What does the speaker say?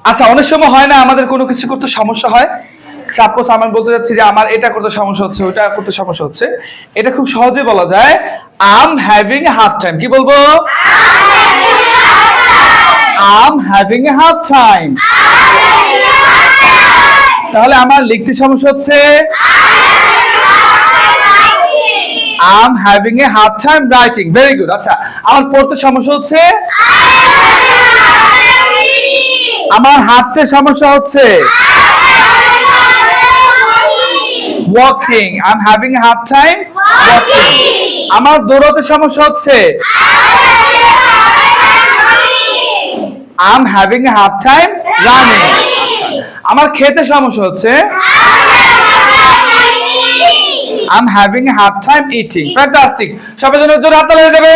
আচ্ছা, অনেক সময় হয় না আমাদের কোনো কিছু করতে সমস্যা হয়। সাপোজ আমি বলতে যাচ্ছি যে আমার এটা করতে সমস্যা হচ্ছে, ওটা করতে সমস্যা হচ্ছে। এটা খুব সহজে বলা যায়, I am having a hard time. কি বলবো? I am having a hard time. তাহলে আমার লিখতে সমস্যা হচ্ছে, I am having a hard time writing. Very good. আচ্ছা, আমার পড়তে সমস্যা হচ্ছে, আমার হাঁটতে সমস্যা হচ্ছে, walking. I am having a hard time walking. আমার দৌড়াতে সমস্যা হচ্ছে, I am having a hard time running. আমার খেতে সমস্যা হচ্ছে, I am having a hard time eating. Fantastic. সবাই জন্য জোরে হাততালি হয়ে যাবে।